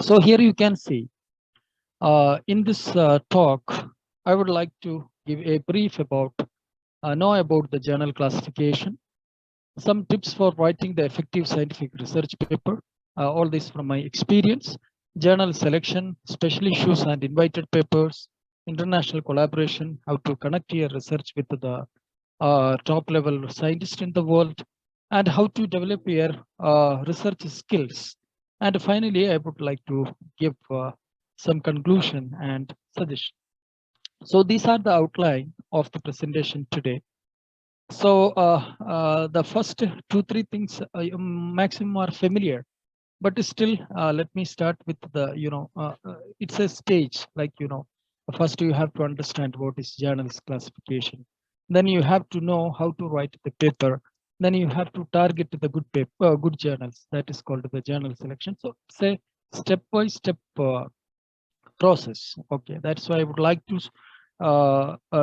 So here you can see in this talk, I would like to give a brief about know about the journal classification, some tips for writing the effective scientific research paper, all this from my experience, journal selection, special issues and invited papers, international collaboration, how to connect your research with the top level scientists in the world, and how to develop your research skills. And finally, I would like to give some conclusion and suggestion. So these are the outline of the presentation today. So the first 2-3 things maximum are familiar, but still let me start with the it's a stage, like first you have to understand what is journals classification, then you have to know how to write the paper, then you have to target the good paper, good journals, that is called the journal selection. So it's a step by step process. Okay, that's why I would like to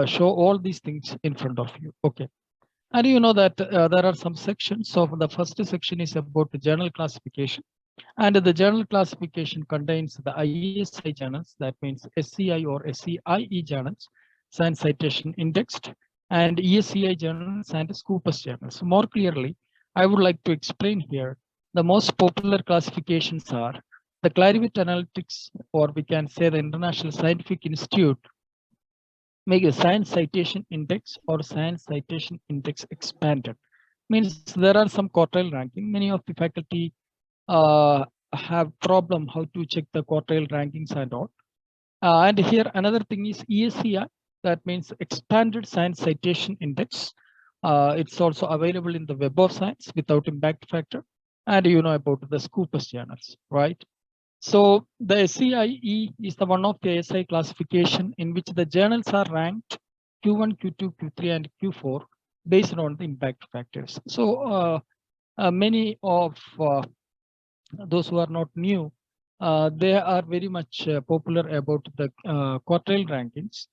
show all these things in front of you. Okay. And you know that there are some sections. So the first section is about the journal classification. And the journal classification contains the ISI journals, that means SCI or SCIE journals, Science Citation Indexed, and ESCI journals and Scopus journals. More clearly, I would like to explain here the most popular classifications are the Clarivate Analytics, or we can say the International Scientific Institute make a Science Citation Index or Science Citation Index Expanded. Means there are some quartile ranking. Many of the faculty have problem how to check the quartile rankings and all. And here another thing is ESCI, that means Expanded Science Citation Index. It's also available in the Web of Science without impact factor. And you know about the Scopus journals, right? So the SCIE is the one of the SI classification in which the journals are ranked Q1, Q2, Q3, and Q4 based on the impact factors. So many of those who are not new, they are very much popular about the quartile rankings.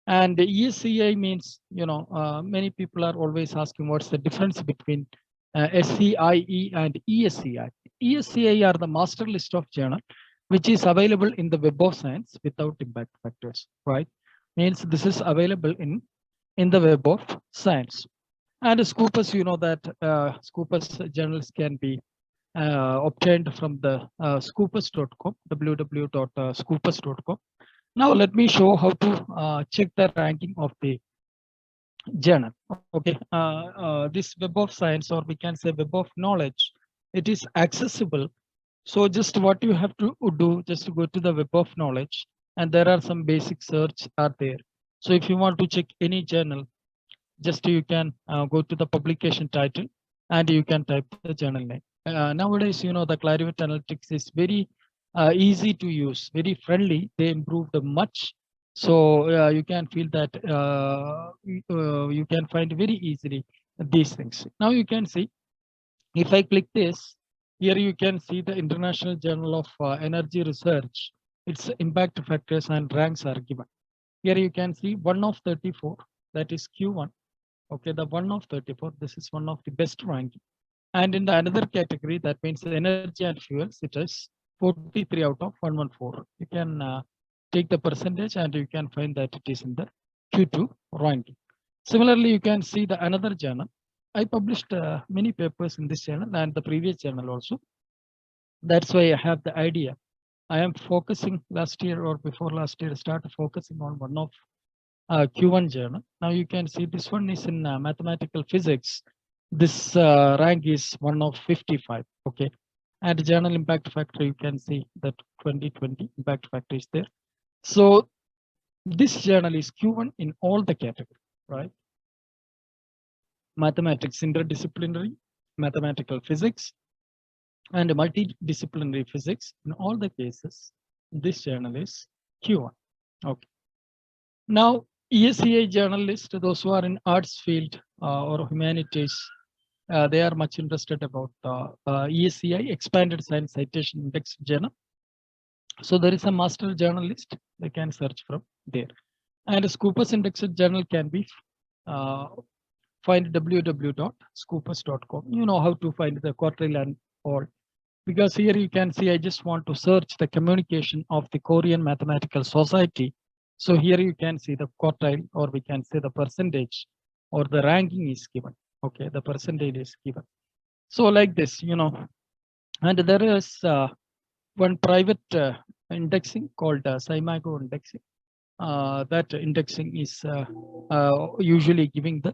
And the ESCI means, many people are always asking what's the difference between SCIE and ESCI. ESCI are the master list of journal, which is available in the Web of Science without impact factors, right? Means this is available in the Web of Science. And Scopus, you know that Scopus journals can be obtained from the scopus.com, www.scopus.com. Now let me show how to check the ranking of the journal. Okay, this Web of Science, or we can say Web of Knowledge, it is accessible. So just what you have to do, just to go to the Web of Knowledge, and there are some basic search are there. So if you want to check any journal, just you can go to the publication title and you can type the journal name. Nowadays, the Clarivate Analytics is very easy to use, very friendly. They improved much. So you can feel that you can find very easily these things. Now you can see, if I click this, here you can see the International Journal of Energy Research. Its impact factors and ranks are given. Here you can see 1 of 34, that is Q1. Okay, the 1 of 34, this is one of the best ranking. And in the another category, that means energy and fuels, it is 43 out of 114. You can take the percentage and you can find that it is in the Q2 ranking. Similarly, you can see the another journal. I published many papers in this journal and the previous journal also. That's why I have the idea. I am focusing last year or before last year, started focusing on one of Q1 journal. Now you can see this one is in mathematical physics. This rank is 1 of 55. Okay, and journal impact factor, you can see that 2020 impact factor is there. So this journal is Q1 in all the categories, right? Mathematics, interdisciplinary, mathematical physics, and multidisciplinary physics. In all the cases, this journal is Q1. Okay. Now, ESCI journalists, those who are in arts field or humanities, they are much interested about ESCI, Expanded Science Citation Index journal. So there is a master journalist, they can search from there. And a Scopus indexed journal can be find www.scopus.com. You know how to find the quartile and all. because here you can see I just want to search the communication of the Korean Mathematical Society. So here you can see the quartile, or we can say the percentage, or the ranking is given. Okay, the percentage is given. So like this, and there is one private indexing called Saimago indexing. That indexing is usually giving the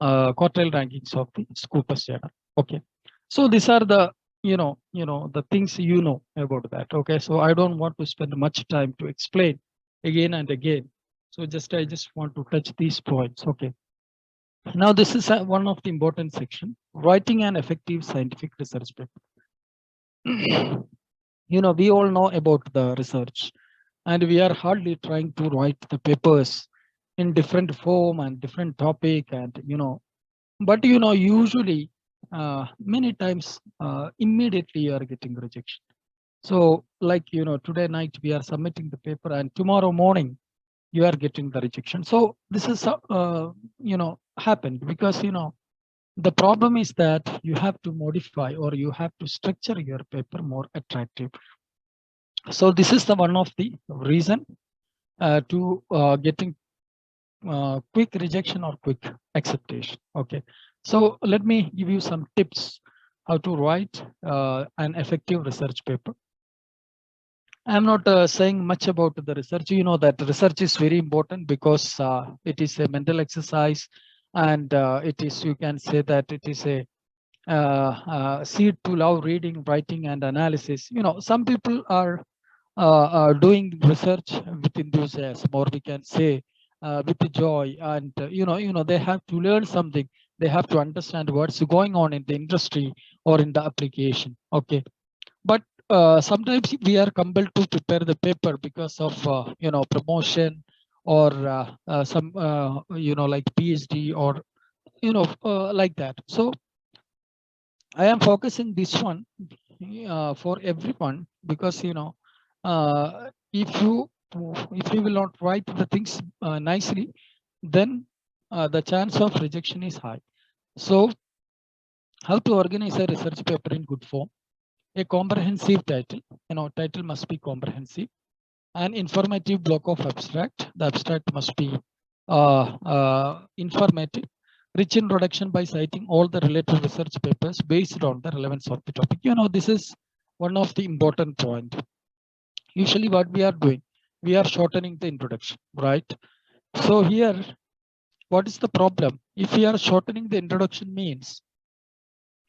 quartile rankings of the Scopus journal. Okay, so these are the the things about that. Okay, so I don't want to spend much time to explain again and again. So I just want to touch these points. Okay, now this is one of the important section: writing an effective scientific research paper. We all know about the research, and we are hardly trying to write the papers in different form and different topic, and but usually many times immediately you are getting rejection. So like today night we are submitting the paper, and tomorrow morning you are getting the rejection. So this is happened because the problem is that you have to modify, or you have to structure your paper more attractive. So this is the one of the reason to getting quick rejection or quick acceptation. Okay, so let me give you some tips how to write an effective research paper. I'm not saying much about the research. That research is very important because it is a mental exercise, and it is, you can say that it is a seed to love reading, writing, and analysis. Some people are doing research with enthusiasm, or we can say with joy, and they have to learn something. They have to understand what's going on in the industry or in the application. Okay, but sometimes we are compelled to prepare the paper because of promotion, or some like PhD, or like that. So I am focusing this one for everyone, because if you will not write the things nicely, then the chance of rejection is high. So how to organize a research paper in good form? A comprehensive title. Title must be comprehensive. An informative block of abstract. The abstract must be informative. Rich introduction by citing all the related research papers based on the relevance of the topic. This is one of the important point. Usually what we are doing, we are shortening the introduction, right? So here, what is the problem? If we are shortening the introduction, means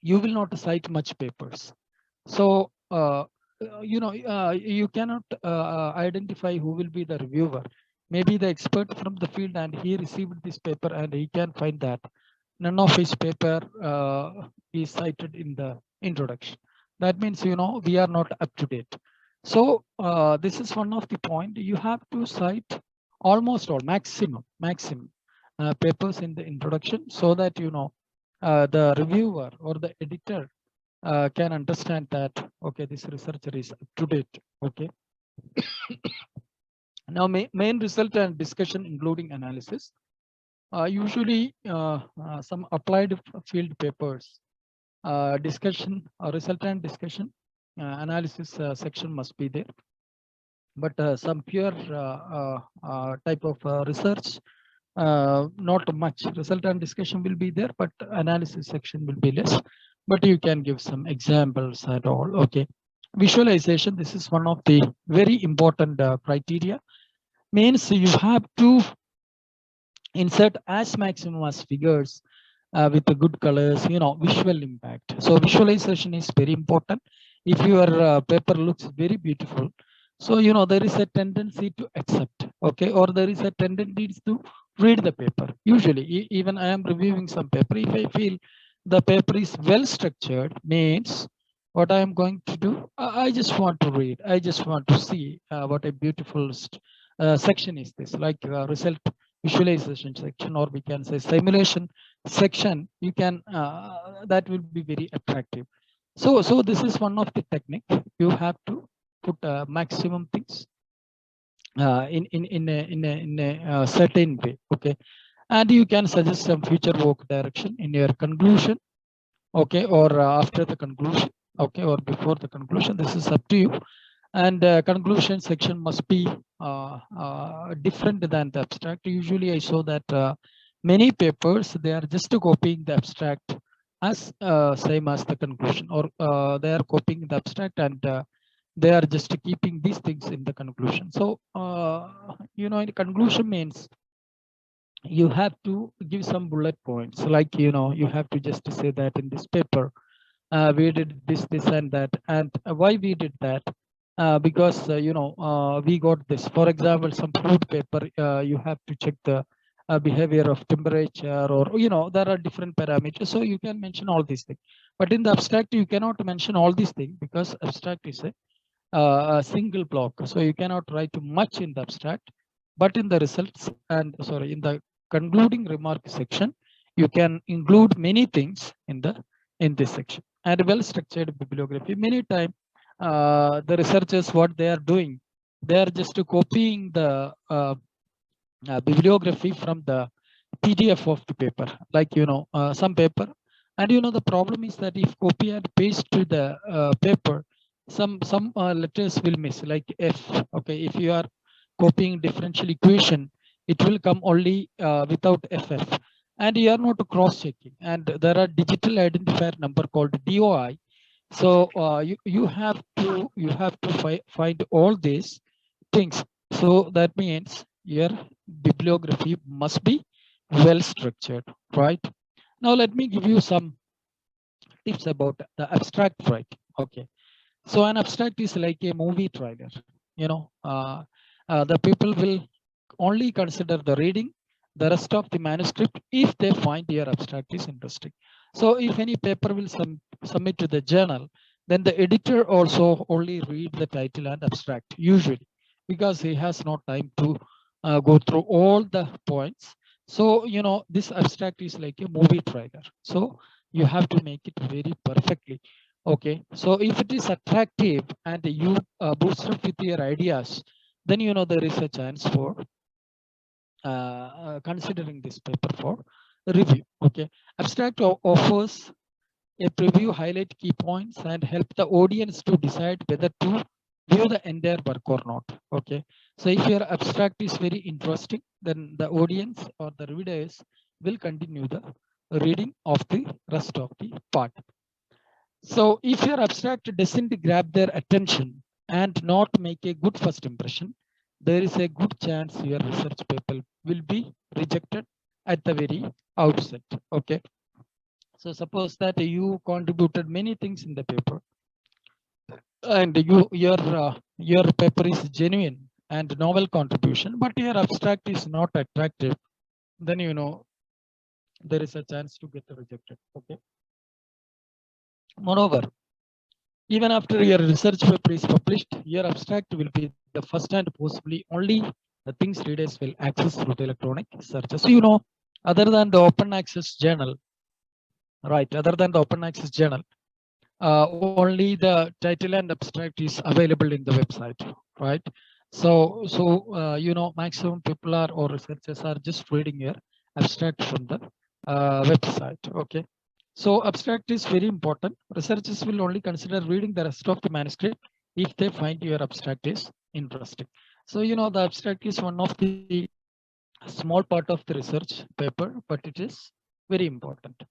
you will not cite much papers. So you cannot identify who will be the reviewer. Maybe the expert from the field, and he received this paper, and he can find that none of his paper is cited in the introduction. That means we are not up to date. So this is one of the point. You have to cite almost all, maximum papers in the introduction, so that the reviewer or the editor can understand that, okay, this researcher is up to date. Okay. Now main result and discussion, including analysis. Usually some applied field papers, discussion or result and discussion, analysis section must be there. But some pure type of research, not much result and discussion will be there, but analysis section will be less. But you can give some examples and all. Okay, visualization. This is one of the very important criteria. Means you have to insert as maximum as figures with the good colors, visual impact. So visualization is very important. If your paper looks very beautiful, so there is a tendency to accept, okay, or there is a tendency to read the paper. Usually, even I am reviewing some paper, if I feel the paper is well structured, means what I am going to do, I just want to read. I just want to see what a beautiful section is this, like result visualization section, or we can say simulation section. You can that will be very attractive. So this is one of the technique. You have to put maximum things in a certain way. Okay, and you can suggest some future work direction in your conclusion. Okay, or after the conclusion, okay, or before the conclusion. This is up to you. And conclusion section must be different than the abstract. Usually I saw that many papers, they are just copying the abstract as same as the conclusion, or they are copying the abstract and they are just keeping these things in the conclusion. So, in conclusion means you have to give some bullet points, like, you have to just say that in this paper, we did this and that, and why we did that, because we got this. For example, some food paper, you have to check the behavior of temperature, or there are different parameters, so you can mention all these things. But in the abstract, you cannot mention all these things, because abstract is a single block, so you cannot write much in the abstract. But in the results, and sorry, in the concluding remark section, you can include many things in this section. And well structured bibliography, many times the researchers, what they are doing, they are just copying the bibliography from the PDF of the paper, like some paper. And the problem is that if copy and paste to the paper, some letters will miss, like F. Okay, if you are copying differential equation, it will come only without FF, and you are not cross checking. And there are digital identifier number called DOI. So you have to find all these things. So that means your bibliography must be well structured, right? Now let me give you some tips about the abstract writing. Okay, so an abstract is like a movie trailer. The people will only consider the reading, the rest of the manuscript, if they find your abstract is interesting. So if any paper will submit to the journal, then the editor also only read the title and abstract usually, because he has no time to go through all the points. So this abstract is like a movie trailer, so you have to make it very perfectly. Okay, so if it is attractive and you boost up with your ideas, then there is a chance for considering this paper for review. Okay, abstract offers a preview, highlight key points, and help the audience to decide whether to view the entire work or not. Okay, so if your abstract is very interesting, then the audience or the readers will continue the reading of the rest of the part. So if your abstract doesn't grab their attention and not make a good first impression, there is a good chance your research paper will be rejected at the very outset. Okay. So suppose that you contributed many things in the paper, and your paper is genuine and novel contribution, but your abstract is not attractive, then there is a chance to get rejected. Okay. Moreover, even after your research paper is published, your abstract will be the first and possibly only the things readers will access through the electronic searches. So, other than the open access journal, right? Other than the open access journal, only the title and abstract is available in the website, right? So maximum people are, or researchers are just reading your abstract from the website. Okay. So abstract is very important. Researchers will only consider reading the rest of the manuscript if they find your abstract is interesting. So the abstract is one of the small part of the research paper, but it is very important.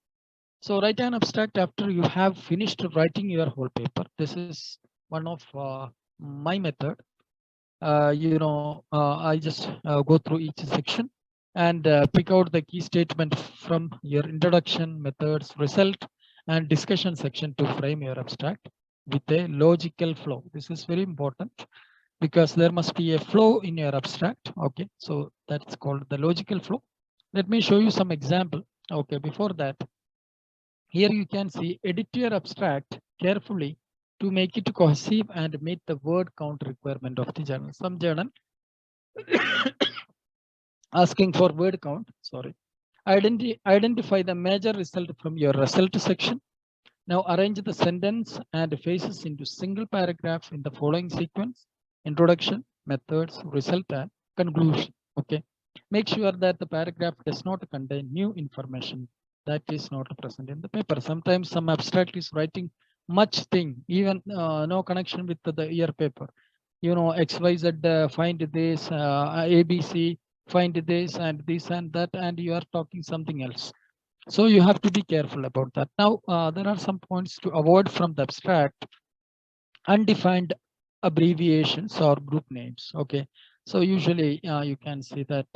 So write an abstract after you have finished writing your whole paper. This is one of my method. I just go through each section and pick out the key statement from your introduction, methods, result, and discussion section to frame your abstract with a logical flow. This is very important because there must be a flow in your abstract. Okay, so that's called the logical flow. Let me show you some example. Okay, before that, here you can see edit your abstract carefully to make it cohesive and meet the word count requirement of the journal. Some journal asking for word count, sorry. Identify the major result from your result section. Now arrange the sentence and phrases into single paragraph in the following sequence: introduction, methods, result, and conclusion. Okay. Make sure that the paragraph does not contain new information that is not present in the paper. Sometimes some abstract is writing much thing, even no connection with the year paper. XYZ find this, ABC find this and this and that, and you are talking something else. So you have to be careful about that. Now, there are some points to avoid from the abstract. Undefined abbreviations or group names. Okay, so usually you can see that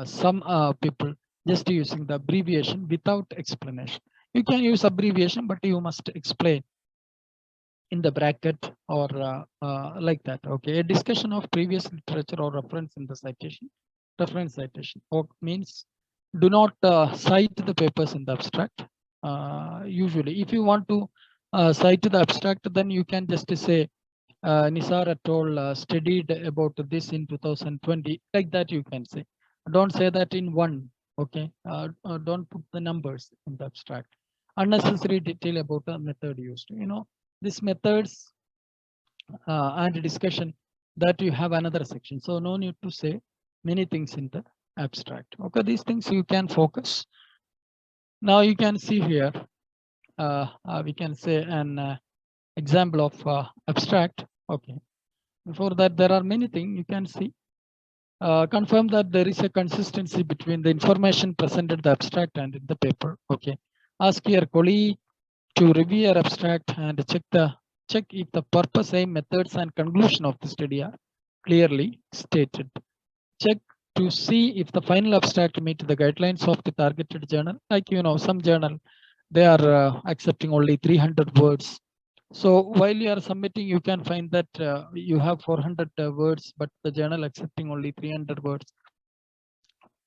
some people just using the abbreviation without explanation. You can use abbreviation, but you must explain in the bracket or like that. Okay, a discussion of previous literature or reference in the citation. Reference citation means do not cite the papers in the abstract. Usually, if you want to cite the abstract, then you can just say Nisar at all studied about this in 2020. Like that, you can say. Don't say that in one. Okay, don't put the numbers in the abstract. Unnecessary detail about the method used. These methods and discussion, that you have another section. So no need to say many things in the abstract. Okay, these things you can focus. Now you can see here, we can say an example of abstract. Okay, before that there are many things you can see. Confirm that there is a consistency between the information presented in the abstract and in the paper. Okay, ask your colleague to review your abstract and check if the purpose, aim, methods, and conclusion of the study are clearly stated. Check to see if the final abstract meet the guidelines of the targeted journal. Like some journal, they are accepting only 300 words. So while you are submitting, you can find that you have 400 words, but the journal accepting only 300 words.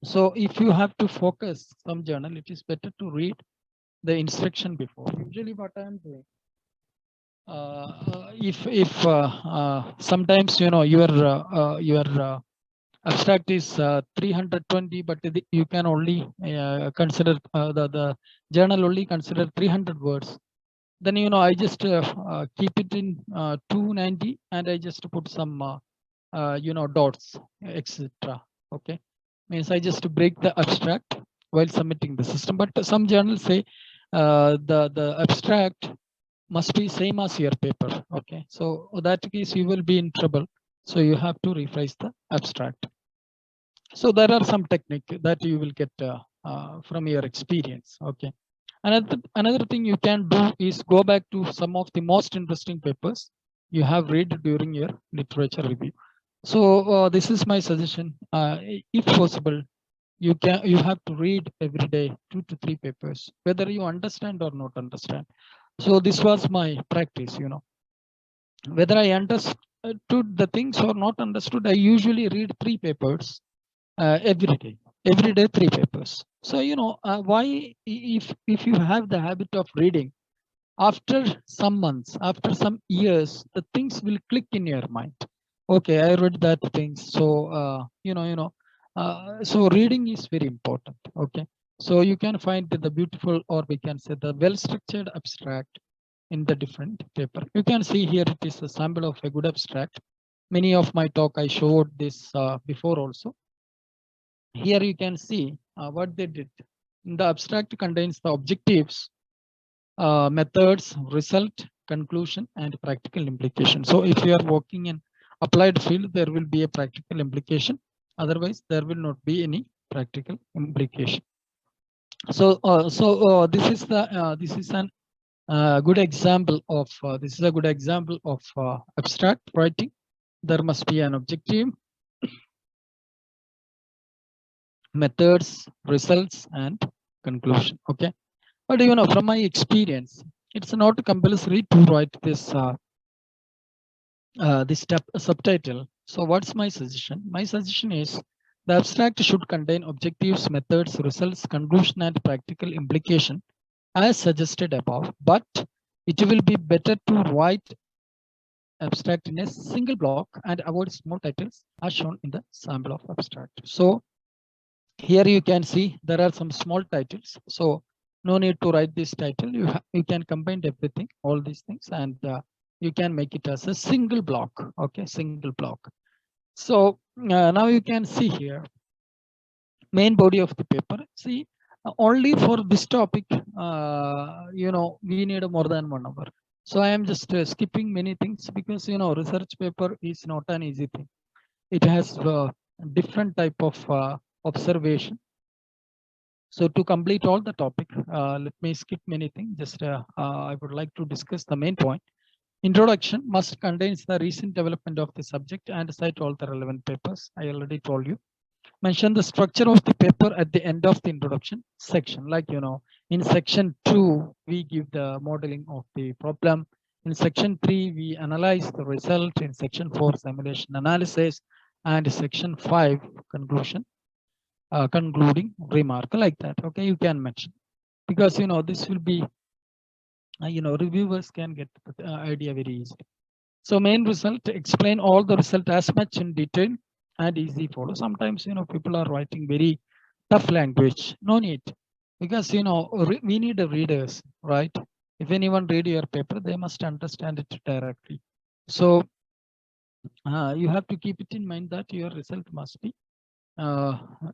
So if you have to focus some journal, it is better to read the instruction before. Usually what I am doing, if sometimes your abstract is 320, but you can only consider the journal only consider 300 words, then I just keep it in 290 and I just put some dots, etc. Okay, means I just break the abstract while submitting the system. But some journals say the abstract must be same as your paper. Okay, so that case you will be in trouble. So you have to rephrase the abstract. So there are some technique that you will get from your experience. Okay, another thing you can do is go back to some of the most interesting papers you have read during your literature review. So this is my suggestion. If possible, you have to read every day 2 to 3 papers, whether you understand or not understand. So this was my practice. Whether I understood the things or not understood, I usually read 3 papers every day. 3 papers. So why, if you have the habit of reading, after some months, after some years, the things will click in your mind. Okay, I read that things. So so reading is very important. Okay, so you can find the beautiful, or we can say the well-structured abstract in the different paper. You can see here it is a sample of a good abstract. Many of my talk I showed this before also. Here you can see what they did. The abstract contains the objectives, methods, result, conclusion, and practical implication. So if you are working in applied field, there will be a practical implication. Otherwise, there will not be any practical implication. So this is an good example of abstract writing. There must be an objective, methods, results, and conclusion. Okay, but from my experience, it's not compulsory to write this this subtitle. So what's my suggestion? My suggestion is the abstract should contain objectives, methods, results, conclusion, and practical implication as suggested above, but it will be better to write abstract in a single block and avoid small titles as shown in the sample of abstract. So here you can see there are some small titles. So no need to write this title. You can combine everything, all these things, and you can make it as a single block. Okay, single block. So now you can see here main body of the paper. See, Only for this topic, we need more than 1 hour. So I am just skipping many things because, research paper is not an easy thing. It has different type of observation. So to complete all the topic, let me skip many things. Just I would like to discuss the main point. Introduction must contains the recent development of the subject and cite all the relevant papers. I already told you. Mention the structure of the paper at the end of the introduction section. Like, in section 2, we give the modeling of the problem. In section 3, we analyze the result. In section 4, simulation analysis. And section 5, conclusion. Concluding remark, like that. Okay, you can mention, because this will be reviewers can get the idea very easily. So main result, explain all the result as much in detail and easy follow. Sometimes people are writing very tough language. No need, because we need the readers, right? If anyone read your paper, they must understand it directly. So you have to keep it in mind that your result must be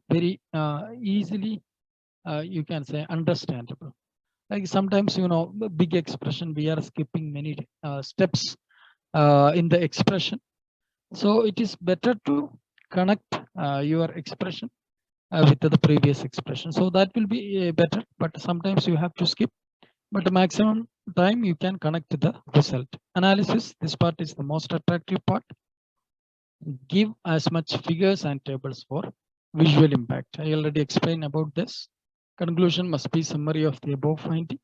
very easily, you can say, understandable. Like sometimes, big expression, we are skipping many steps in the expression. So it is better to connect your expression with the previous expression. So that will be better, but sometimes you have to skip. But the maximum time you can connect to the result. Analysis, this part is the most attractive part. Give as much figures and tables for visual impact. I already explained about this. Conclusion must be summary of the above finding.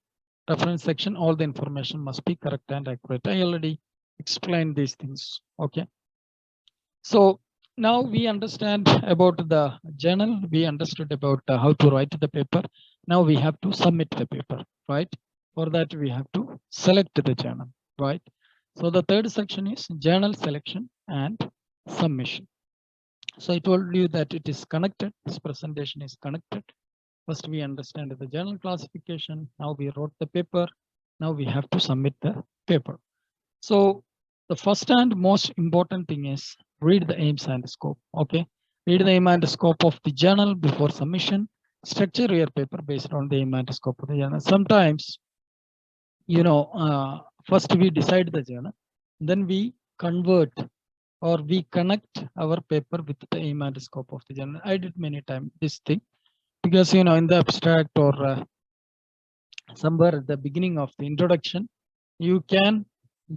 Reference section, all the information must be correct and accurate. I already explained these things. Okay. So now we understand about the journal. We understood about how to write the paper. Now we have to submit the paper, right? For that, we have to select the journal, right? So the third section is journal selection and submission. So I told you that it is connected. This presentation is connected. First, we understand the journal classification. Now we wrote the paper. Now we have to submit the paper. So the first and most important thing is read the aims and scope. Okay, read the aim and scope of the journal before submission. Structure your paper based on the aim and scope of the journal. Sometimes, first we decide the journal, then we convert or we connect our paper with the aim and scope of the journal. I did many times this thing, because in the abstract or somewhere at the beginning of the introduction, you can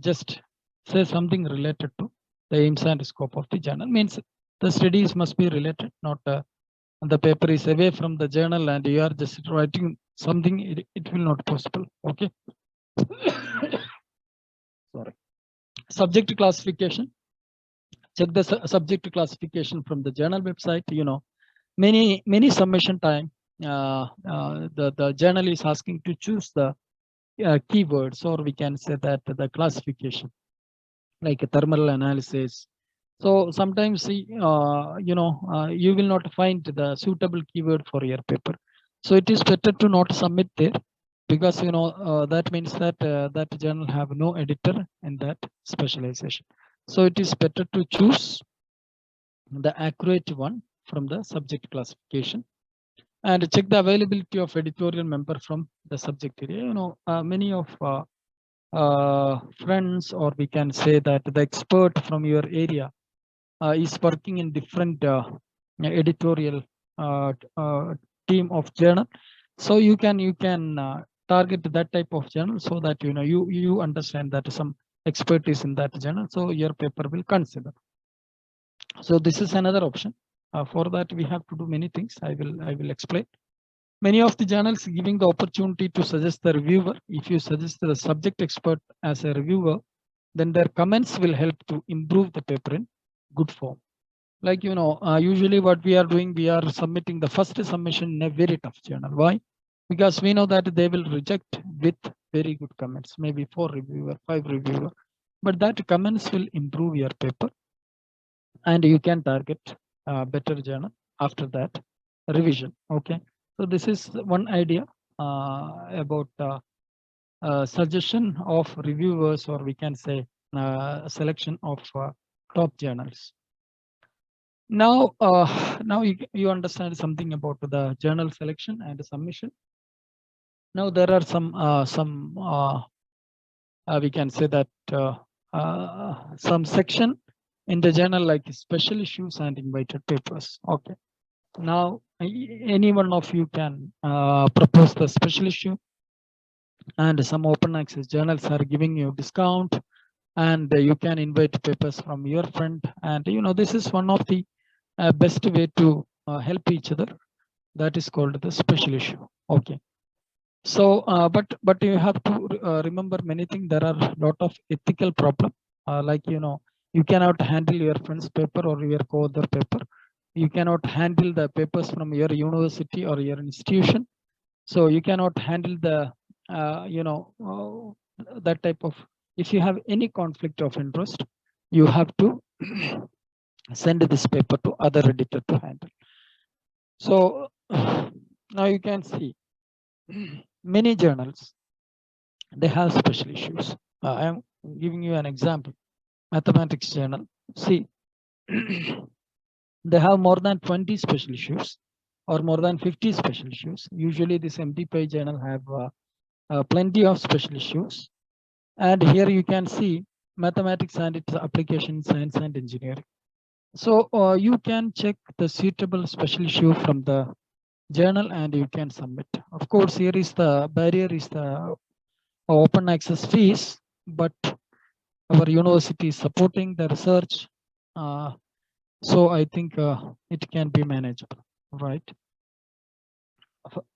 just say something related to the aims and scope of the journal. Means the studies must be related, not the paper is away from the journal and you are just writing something. It will not possible. Okay. Sorry. Subject classification. Check the subject classification from the journal website. Many submission time, the journal is asking to choose the keywords, or we can say that the classification, like a thermal analysis. So sometimes you will not find the suitable keyword for your paper. So it is better to not submit there, because that means that that journal have no editor in that specialization. So it is better to choose the accurate one from the subject classification, and check the availability of editorial member from the subject area. Many of friends, or we can say that the expert from your area is working in different editorial team of journal. So you can target that type of journal, so that you understand that some expertise in that journal, so your paper will consider. So this is another option. For that, we have to do many things. I will explain. Many of the journals giving the opportunity to suggest the reviewer. If you suggest the subject expert as a reviewer, then their comments will help to improve the paper in good form. Like, usually what we are doing, we are submitting the first submission in a very tough journal. Why? Because we know that they will reject with very good comments, maybe 4 reviewer, 5 reviewer, but that comments will improve your paper, and you can target better journal after that revision. Okay, so this is one idea about suggestion of reviewers, or we can say selection of top journals. Now, now you understand something about the journal selection and submission. Now there are some we can say that some section in the journal like special issues and invited papers. Okay. Now any one of you can propose the special issue, and some open access journals are giving you discount, and you can invite papers from your friend, and this is one of the best way to help each other. That is called the special issue. Okay. So but you have to remember many things. There are a lot of ethical problem, like you cannot handle your friend's paper or your co-author paper. You cannot handle the papers from your university or your institution. So you cannot handle the that type of, if you have any conflict of interest, you have to send this paper to other editor to handle. So now you can see many journals, they have special issues. I am giving you an example. Mathematics journal, see, they have more than 20 special issues or more than 50 special issues. Usually this MD5 journal have plenty of special issues. And here you can see mathematics and its application, science and engineering. So you can check the suitable special issue from the journal and you can submit. Of course, here is the barrier is the open access fees, but our university is supporting the research. So I think it can be manageable, right?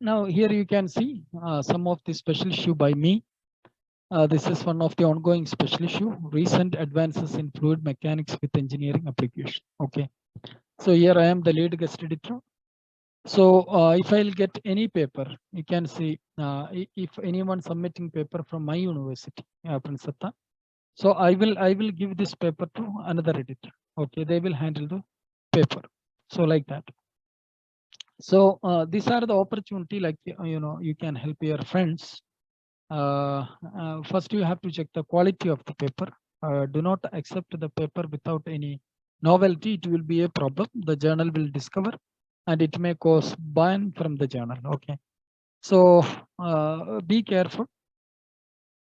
Now here you can see some of the special issue by me. This is one of the ongoing special issue, recent advances in fluid mechanics with engineering application. Okay. So here I am the lead guest editor. So if I'll get any paper, you can see if anyone submitting paper from my university, Princeton. So I will give this paper to another editor. Okay, they will handle the paper. So like that. So these are the opportunity, like you can help your friends. First you have to check the quality of the paper. Do not accept the paper without any novelty. It will be a problem. The journal will discover, and it may cause ban from the journal. Okay, so be careful.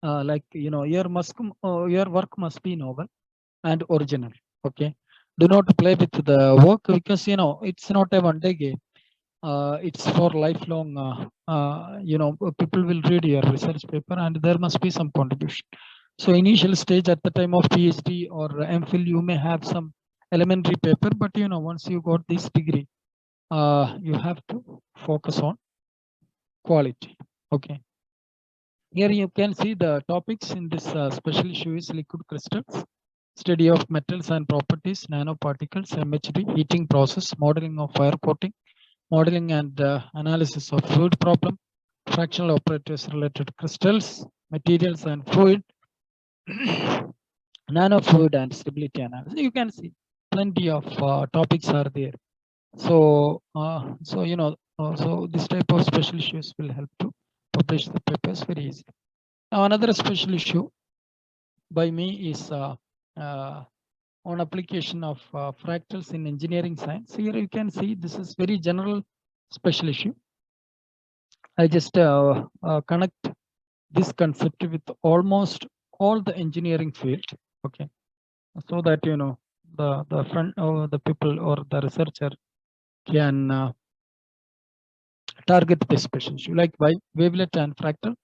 Like your work must be novel and original. Okay, do not play with the work, because it's not a one-day game. It's for lifelong. People will read your research paper, and there must be some contribution. So initial stage, at the time of PhD or MPhil, you may have some elementary paper, but once you got this degree, you have to focus on quality. Okay. Here you can see the topics in this special issue is liquid crystals, study of metals and properties, nanoparticles, MHD, heating process, modeling of fire coating, modeling and analysis of fluid problem, fractional operators related crystals, materials and fluid, nanofluid and stability analysis. You can see plenty of topics are there. So, so this type of special issues will help to publish the papers very easily. Now, another special issue by me is on application of fractals in engineering science. Here you can see this is very general special issue. I just connect this concept with almost all the engineering field. Okay, so that the front or the people or the researcher can target this special issue, like by wavelet and fractal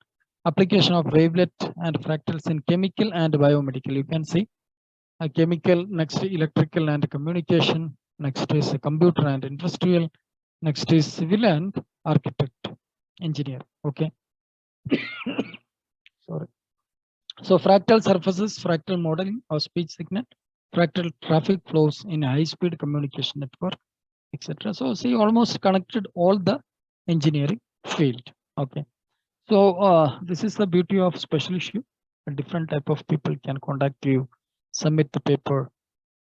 application of wavelet and fractals in chemical and biomedical. You can see a chemical, next electrical and communication, next is computer and industrial, next is civil and architect, engineer. Okay. Sorry. So fractal surfaces, fractal modeling of speech signal, fractal traffic flows in high-speed communication network, etc. So see, almost connected all the engineering field. Okay. So this is the beauty of special issue. A different type of people can contact you, submit the paper.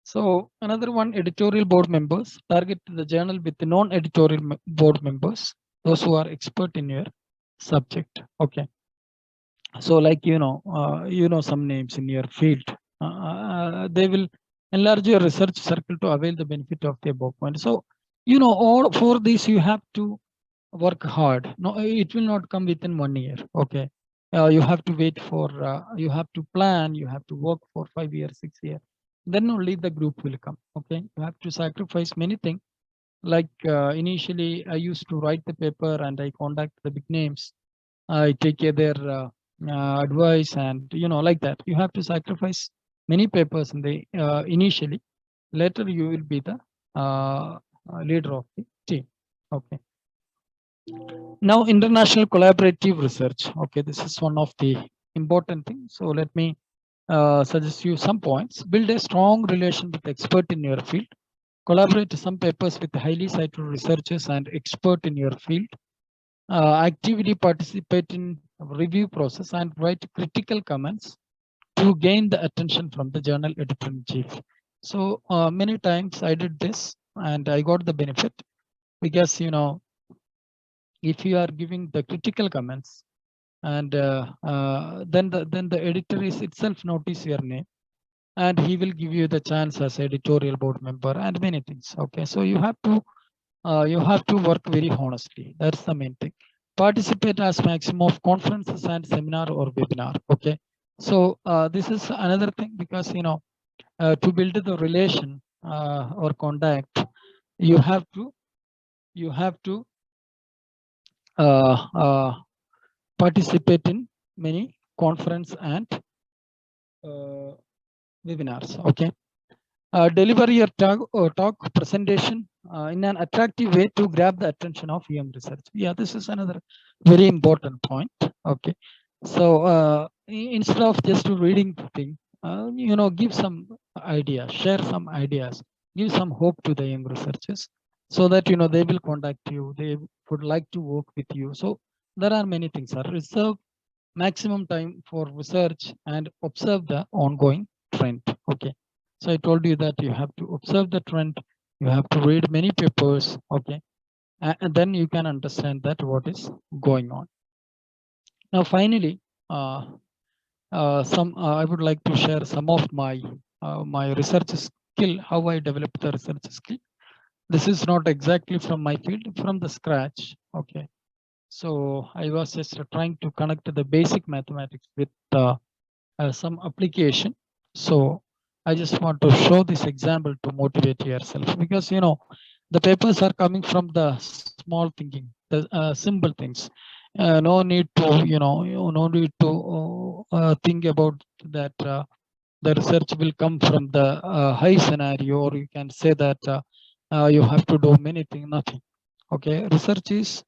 So another one, editorial board members, target the journal with the non-editorial board members, those who are expert in your subject. Okay. So like some names in your field, they will Enlarge your research circle to avail the benefit of the above point. So, all for this you have to work hard. No, it will not come within 1 year. Okay. You have to wait for, you have to plan, you have to work for 5 years, 6 years. Then only the group will come. Okay. You have to sacrifice many things. Like initially, I used to write the paper and I contact the big names. I take their advice and, like that. You have to sacrifice many papers in the initially. Later, you will be the leader of the team. Okay. Now, international collaborative research. Okay, this is one of the important things. So let me suggest you some points. Build a strong relation with expert in your field. Collaborate some papers with highly cited researchers and expert in your field. Actively participate in review process and write critical comments to gain the attention from the journal editor-in-chief. So many times I did this and I got the benefit because, if you are giving the critical comments and then the editor is itself notice your name and he will give you the chance as editorial board member and many things. Okay, so you have to work very honestly. That's the main thing. Participate as maximum of conferences and seminar or webinar. Okay, so this is another thing because to build the relation or contact, you have to participate in many conference and webinars. Okay, deliver your talk presentation in an attractive way to grab the attention of young research. Yeah, this is another very important point. Okay, so instead of just reading the thing, give some ideas, share some ideas, give some hope to the young researchers, so that they will contact you. They would like to work with you. So there are many things. Reserve maximum time for research and observe the ongoing trend. Okay. So I told you that you have to observe the trend, you have to read many papers, okay, and then you can understand that what is going on. Now, finally, I would like to share some of my my research skill, how I developed the research skill. This is not exactly from my field, from the scratch, okay. So I was just trying to connect the basic mathematics with some application. So I just want to show this example to motivate yourself because the papers are coming from the small thinking, the simple things. No need to no need to think about that. The research will come from the high scenario, or you can say that you have to do many things. Nothing. Okay, research is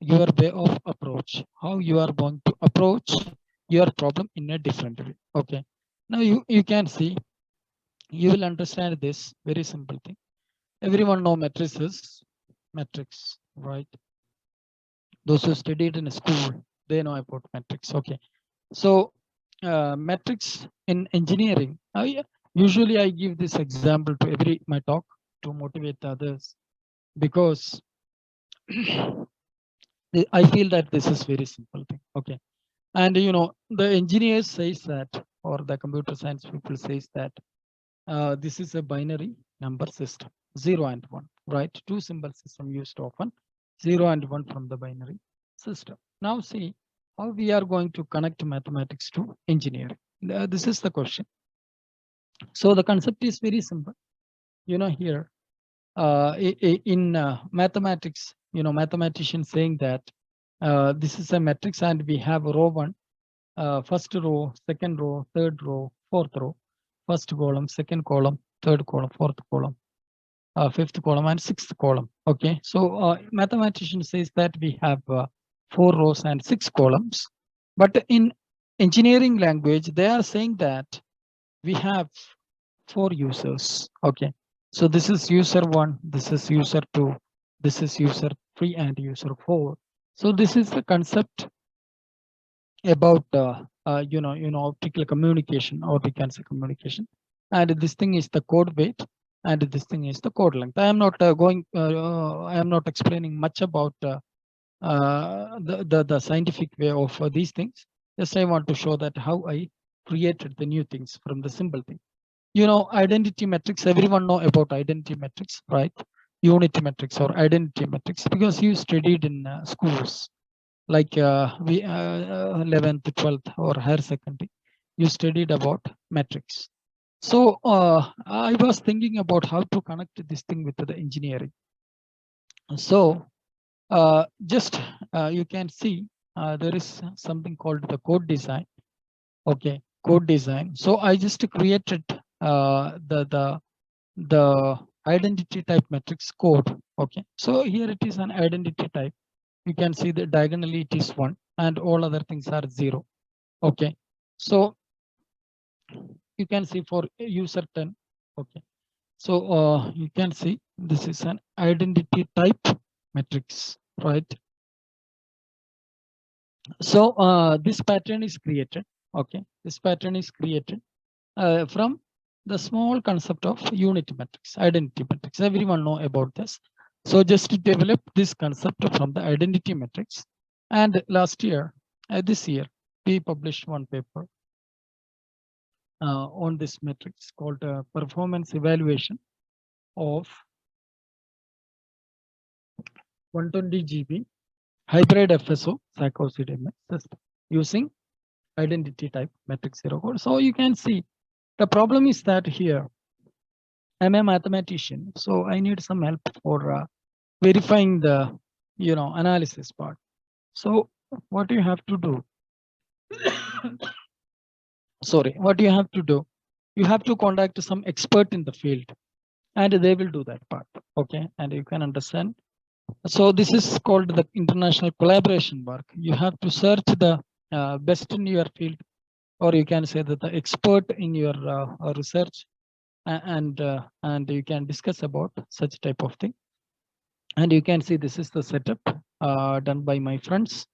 your way of approach. How you are going to approach your problem in a different way. Okay. Now you can see, you will understand this very simple thing. Everyone know matrices, matrix, right? Those who studied in school, they know about matrix. Okay. So matrix in engineering, usually I give this example to every my talk to motivate others because I feel that this is very simple thing. Okay. And the engineer says that, or the computer science people says that this is a binary number system, 0 and 1, right? Two symbol system used often, 0 and 1 from the binary system. Now see how we are going to connect mathematics to engineering. This is the question. So the concept is very simple. Here in mathematics, mathematician saying that this is a matrix and we have row 1, first row, second row, third row, fourth row, first column, second column, third column, fourth column, fifth column, and sixth column. Okay, so mathematician says that we have 4 rows and 6 columns, but in engineering language, they are saying that we have 4 users. Okay, so this is user 1, this is user 2, this is user 3, and user 4. So this is the concept about optical communication, or we can say communication, and this thing is the code weight, and this thing is the code length. I am not I am not explaining much about the scientific way of these things. Just I want to show that how I created the new things from the simple thing. you know, identity metrics. Everyone know about identity metrics, right? Unity metrics or identity metrics, because you studied in schools like 11th, 12th, or higher secondary. You studied about metrics. So I was thinking about how to connect this thing with the engineering. So just you can see there is something called the code design. Okay, code design. So I just created the identity type matrix code. Okay, so here it is an identity type. You can see that diagonally it is 1 and all other things are 0. Okay, so you can see for user 10. Okay, so you can see this is an identity type matrix, right? So this pattern is created. Okay, this pattern is created from the small concept of unity matrix, identity matrix. Everyone know about this. So just to develop this concept from the identity matrix. And last year, this year, we published one paper on this matrix called performance evaluation of 120 GB hybrid FSO psychosidemic system using identity type matrix 0 code. So you can see the problem is that here I'm a mathematician, so I need some help for verifying the analysis part. So what you have to do, sorry, what you have to do, you have to contact some expert in the field, and they will do that part. Okay, and you can understand. So this is called the international collaboration work. You have to search the best in your field, or you can say that the expert in your research, and you can discuss about such type of thing. And you can see this is the setup done by my friends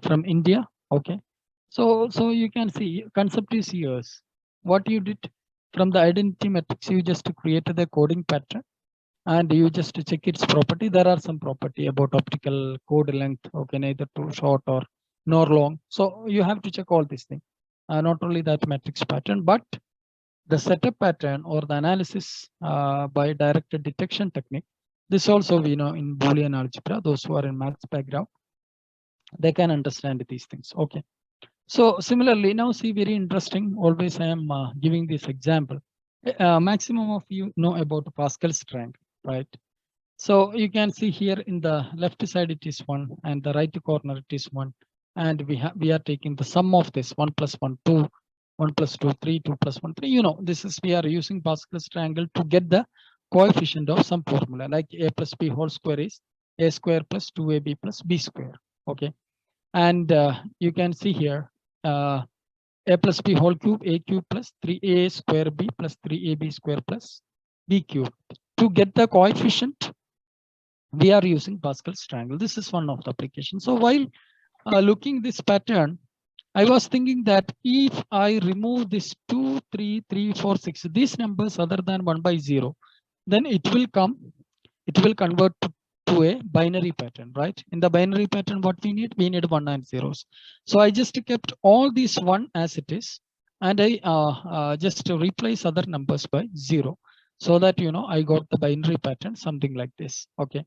from India. Okay, so you can see concept is yours. What you did from the identity matrix, you just created the coding pattern and you just check its property. There are some property about optical code length, okay, neither too short or nor long. So you have to check all these things. Not only that matrix pattern, but the setup pattern or the analysis by directed detection technique. This also we know in Boolean algebra. Those who are in maths background, they can understand these things. Okay. So similarly, now see, very interesting. Always I am giving this example. Maximum of you know about Pascal's triangle, right? So you can see here in the left side it is 1 and the right corner it is 1, and we are taking the sum of this 1 plus 1 2, 1 plus 2 3, 2 plus 1 3. You know, this is we are using Pascal's triangle to get the coefficient of some formula, like a plus b whole square is a square plus 2ab plus b square. Okay, and you can see here a plus b whole cube, a cube plus 3a square b plus 3ab square plus b cube. To get the coefficient, we are using Pascal's triangle. This is one of the applications. So while looking this pattern, I was thinking that if I remove this 2, 3, 3, 4, 6, these numbers other than 1 by 0, then it will convert to a binary pattern, right? In the binary pattern, what we need 1 and zeros. So I just kept all these 1 as it is, and I just replace other numbers by 0, so that I got the binary pattern, something like this. Okay.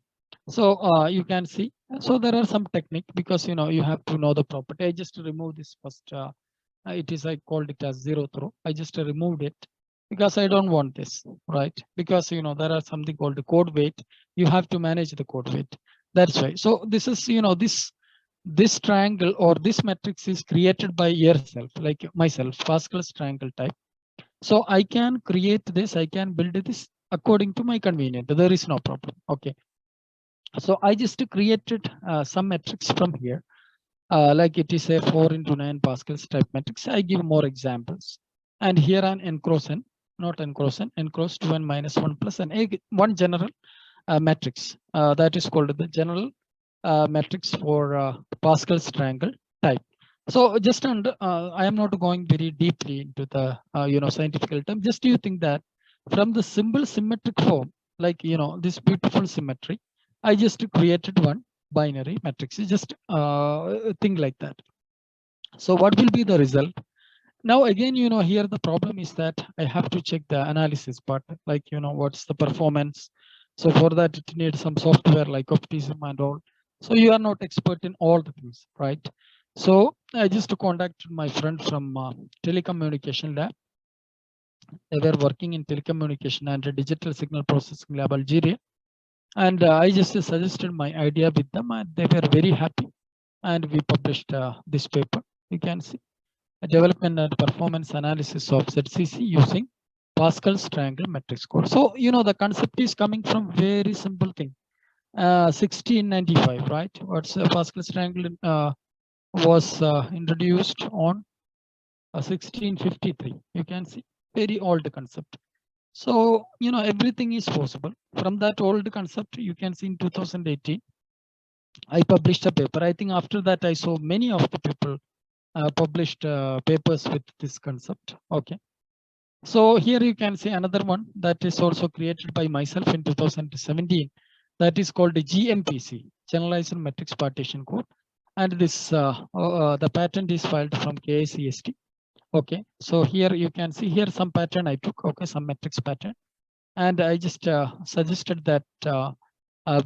So you can see, so there are some technique, because you have to know the property. I just remove this first. It is, I called it as 0th row. I just removed it because I don't want this, right? Because there are something called the code weight. You have to manage the code weight. That's why. So this is this triangle or this matrix is created by yourself, like myself, Pascal's triangle type. So I can create this. I can build this according to my convenience. There is no problem. Okay. So I just created some metrics from here, like it is a 4 into 9 Pascal's type matrix. I give more examples, and here an encross n, not encross n, encross 2n minus 1 plus n, one general matrix that is called the general matrix for Pascal's triangle type. So just I am not going very deeply into the scientific term. Just you think that from the simple symmetric form, like this beautiful symmetry, I just created one binary matrix. Just think like that. So what will be the result? Now again, here the problem is that I have to check the analysis part, like, what's the performance. So for that, it needs some software like optimism and all. So you are not expert in all the things, right? So I just contacted my friend from telecommunication lab. They were working in telecommunication and digital signal processing lab, Algeria. And I just suggested my idea with them, and they were very happy. And we published this paper. You can see development and performance analysis of ZCC using Pascal's triangle matrix code. So, the concept is coming from very simple thing. 1695, right? What's Pascal's triangle was introduced on 1653. You can see very old concept. So, everything is possible. From that old concept, you can see in 2018, I published a paper. I think after that, I saw many of the people published papers with this concept. Okay. So here you can see another one that is also created by myself in 2017. That is called the GMPC, Generalized Matrix Partition Code. And this the patent is filed from KICST. Okay, so here you can see here some pattern I took. Okay, some matrix pattern, and I just suggested that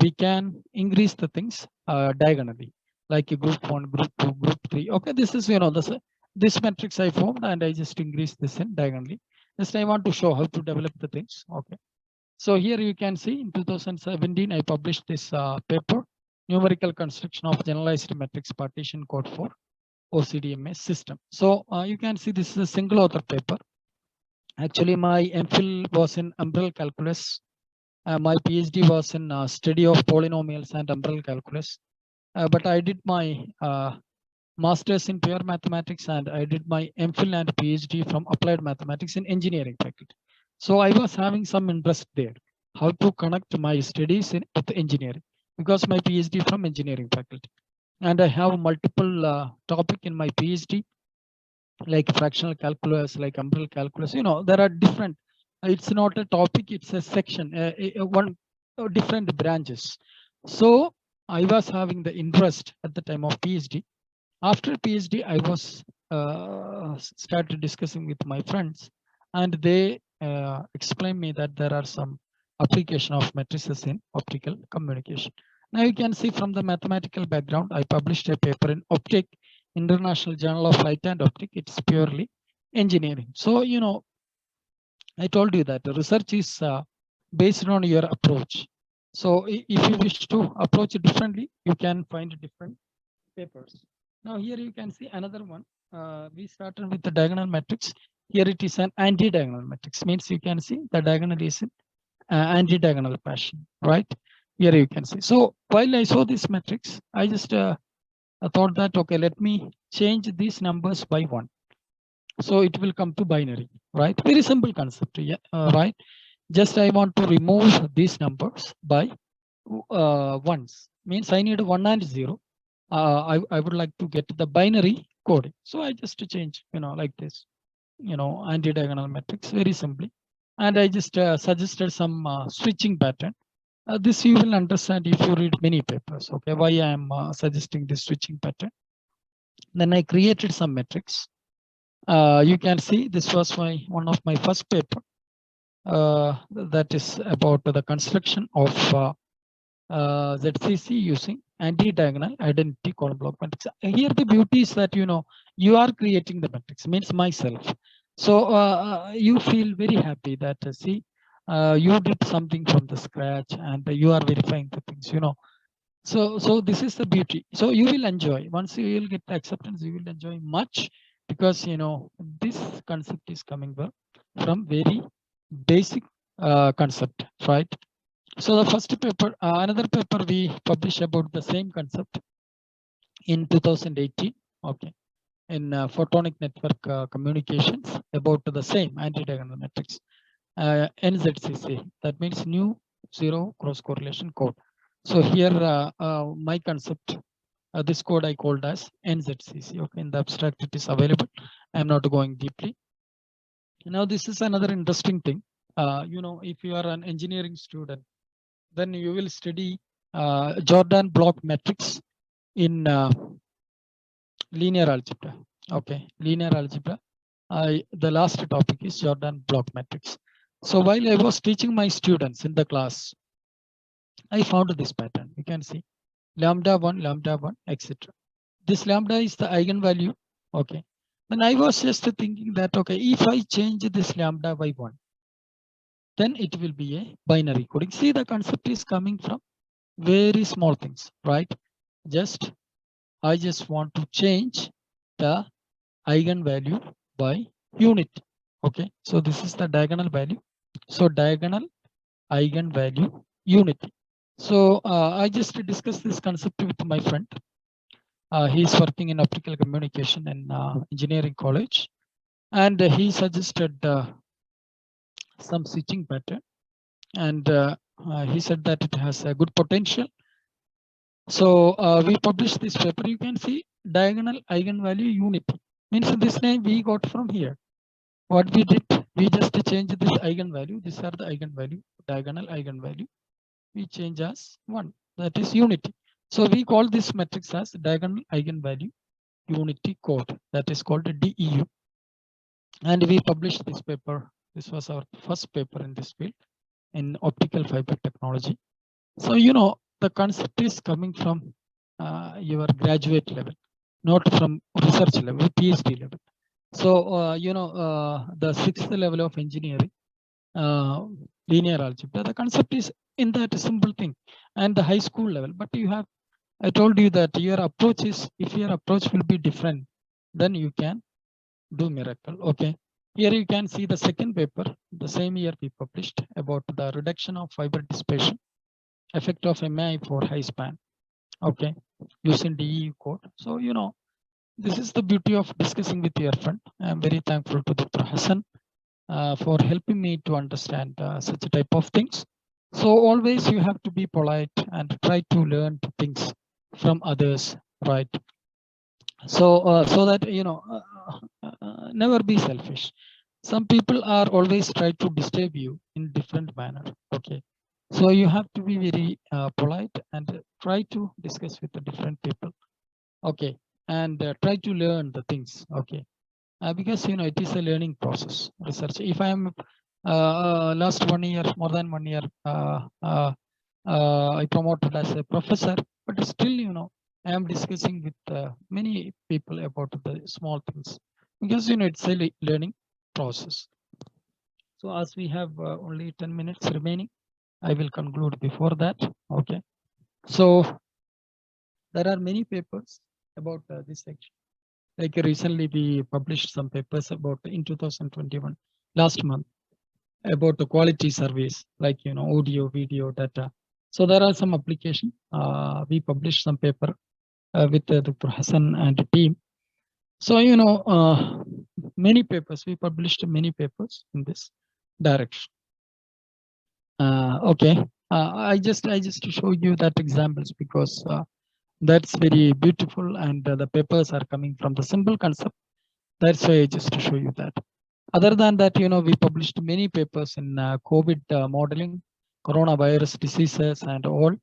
we can increase the things diagonally, like a group 1, group 2, group 3. Okay, this is this matrix I formed, and I just increase this in diagonally. Just I want to show how to develop the things. Okay, so here you can see in 2017 I published this paper, numerical construction of generalized matrix partition code for OCDMA system. So you can see this is a single author paper. Actually, my MPhil was in umbral calculus. My PhD was in study of polynomials and umbral calculus. But I did my master's in pure mathematics, and I did my MPhil and PhD from applied mathematics in engineering faculty. So I was having some interest there, how to connect my studies with engineering, because my PhD from engineering faculty. And I have multiple topic in my PhD, like fractional calculus, like umbral calculus. There are different. It's not a topic; it's a section, one different branches. So I was having the interest at the time of PhD. After PhD, I was started discussing with my friends, and they explained me that there are some application of matrices in optical communication. Now you can see from the mathematical background, I published a paper in Optic, International Journal of Light and Optic. It's purely engineering. So, I told you that the research is based on your approach. So if you wish to approach it differently, you can find different papers. Now here you can see another one. We started with the diagonal matrix. Here it is an anti-diagonal matrix. Means you can see the diagonal is in anti-diagonal fashion, right? Here you can see. So while I saw this matrix, I just thought that, okay, let me change these numbers by 1. So it will come to binary, right? Very simple concept, yeah, right? Just I want to remove these numbers by ones. Means I need 1 and 0. I would like to get the binary code. So I just change, like this, anti-diagonal matrix very simply. And I just suggested some switching pattern. This you will understand if you read many papers. Okay, why I am suggesting this switching pattern. Then I created some metrics. You can see this was one of my first paper. That is about the construction of ZCC using anti-diagonal identity column block matrix. Here the beauty is that you are creating the matrix, means myself. So you feel very happy that see you did something from the scratch, and you are verifying the things. So this is the beauty. So you will enjoy once you will get acceptance. You will enjoy much, because this concept is coming from very basic concept, right? So the first paper, another paper we published about the same concept in 2018. Okay, in photonic network communications about the same anti-diagonal matrix, NZCC. That means new zero cross correlation code. So here my concept, this code I called as NZCC. Okay, in the abstract it is available. I am not going deeply. Now this is another interesting thing. If you are an engineering student, then you will study Jordan block matrix in linear algebra. Okay, linear algebra. The last topic is Jordan block matrix. So while I was teaching my students in the class, I found this pattern. You can see lambda 1, etc. This lambda is the eigenvalue. Okay. And I was just thinking that, okay, if I change this lambda by 1, then it will be a binary coding. See, the concept is coming from very small things, right? I just want to change the eigenvalue by unit. Okay, so this is the diagonal value. So diagonal eigenvalue unity. So I just discussed this concept with my friend. He is working in optical communication in engineering college, and he suggested some switching pattern, and he said that it has a good potential. So we published this paper. You can see diagonal eigenvalue unity. Means this name we got from here. What we did, we just changed this eigenvalue. These are the eigenvalue, diagonal eigenvalue. We change as 1. That is unity. So we call this matrix as diagonal eigenvalue unity code. That is called a DEU. And we published this paper. This was our first paper in this field in optical fiber technology. So, you know, the concept is coming from your graduate level, not from research level, PhD level. So, you know, the 6th level of engineering, linear algebra, the concept is in that simple thing, and the high school level. But you have, I told you that your approach is, if your approach will be different, then you can do miracle. Okay. Here you can see the second paper, the same year we published about the reduction of fiber dissipation, effect of MI for high span. Okay, using DEU code. So, you know, this is the beauty of discussing with your friend. I'm very thankful to Dr. Hassan for helping me to understand such a type of things. So always you have to be polite and try to learn things from others, right? So so that, you know, never be selfish. Some people are always try to disturb you in different manner. Okay, so you have to be very polite and try to discuss with the different people. Okay, and try to learn the things. Okay, because, you know, it is a learning process. Research. If I am last 1 year, more than 1 year, I promoted as a professor, but still, you know, I am discussing with many people about the small things, because, you know, it's a learning process. So as we have only 10 minutes remaining, I will conclude before that. Okay. So there are many papers about this section. Like recently we published some papers about in 2021, last month, about the quality surveys, like, you know, audio, video, data. So there are some application. We published some paper with Dr. Hassan and the team. So, you know, many papers, we published many papers in this direction. Okay, I just to show you that examples, because that's very beautiful, and the papers are coming from the simple concept. That's why I just to show you that. Other than that, you know, we published many papers in COVID modeling, coronavirus diseases, and all.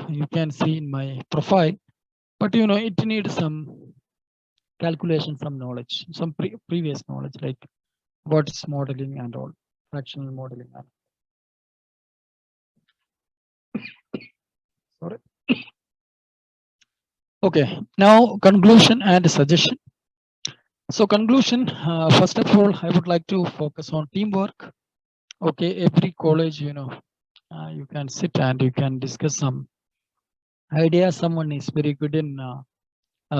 You can see in my profile, but, you know, it needs some calculation, some knowledge, some previous knowledge, like what is modeling and all, fractional modeling. Sorry. Okay, now conclusion and suggestion. So conclusion, first of all, I would like to focus on teamwork. Okay, every college, you know, you can sit and you can discuss some ideas. Someone is very good in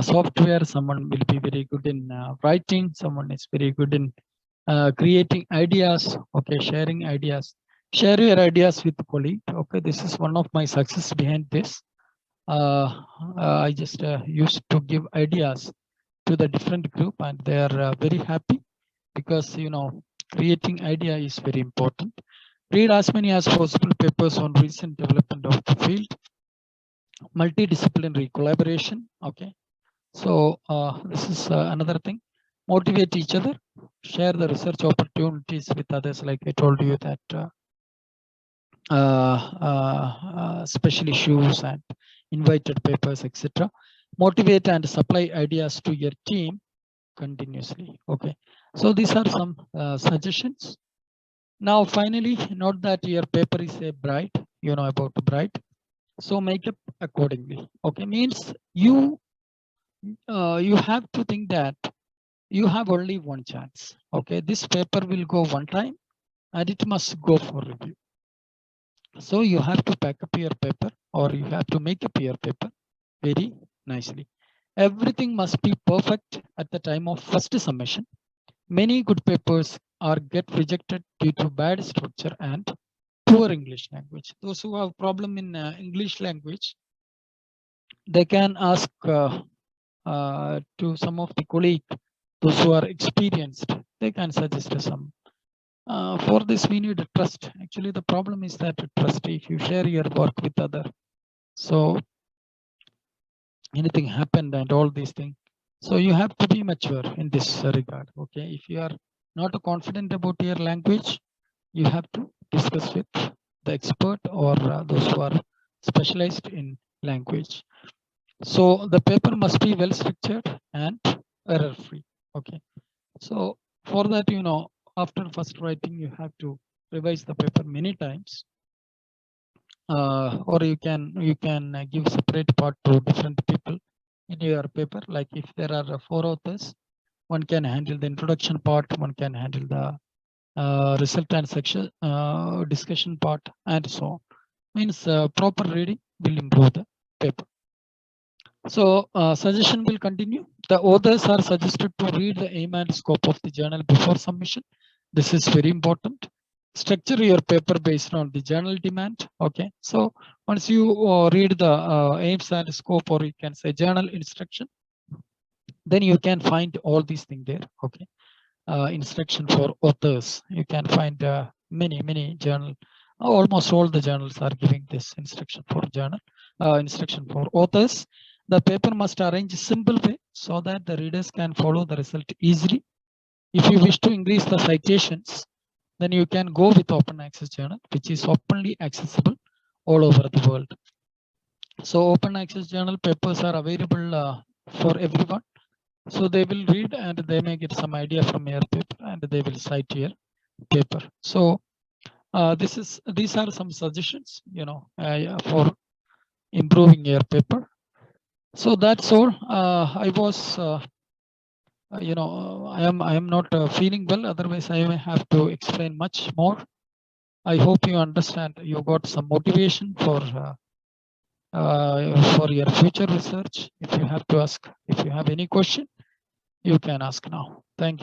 software, someone will be very good in writing, someone is very good in creating ideas. Okay, sharing ideas. Share your ideas with the colleague. Okay, this is one of my success behind this. I just used to give ideas to the different group, and they are very happy, because, you know, creating idea is very important. Read as many as possible papers on recent development of the field. Multidisciplinary collaboration. Okay, so this is another thing. Motivate each other. Share the research opportunities with others, like I told you that special issues and invited papers, etc. Motivate and supply ideas to your team. continuously. Okay, so these are some suggestions. Now finally, note that your paper is a bright, you know about bright, so make up accordingly. Okay, means you have to think that you have only one chance. Okay, this paper will go one time and it must go for review. So you have to pack up your paper, or you have to make up your paper very nicely. Everything must be perfect at the time of first submission. Many good papers are get rejected due to bad structure and poor English language. Those who have problem in English language, they can ask to some of the colleague, those who are experienced, they can suggest some. For this, we need trust. Actually, the problem is that trust. If you share your work with other, so anything happened and all these things. So you have to be mature in this regard. Okay, if you are not confident about your language, you have to discuss with the expert or those who are specialized in language. So the paper must be well structured and error free. Okay, so for that, you know, after first writing, you have to revise the paper many times, or you can give separate part to different people in your paper. Like if there are 4 authors, one can handle the introduction part, one can handle the result and section discussion part, and so on. Means proper reading will improve the paper. So suggestion will continue. The authors are suggested to read the aim and scope of the journal before submission. This is very important. Structure your paper based on the journal demand. Okay, so once you read the aims and scope, or you can say journal instruction, then you can find all these things there. Okay, instruction for authors, you can find many journal, almost all the journals are giving this instruction for journal, instruction for authors. The paper must arrange a simple way so that the readers can follow the result easily. If you wish to increase the citations, then you can go with open access journal, which is openly accessible all over the world. So open access journal papers are available for everyone. So they will read and they may get some idea from your paper and they will cite your paper. So these are some suggestions, you know, for improving your paper. So that's all. I was, you know, I am not feeling well. Otherwise, I may have to explain much more. I hope you understand. You got some motivation for your future research. If you have to ask, if you have any question, you can ask now. Thank you.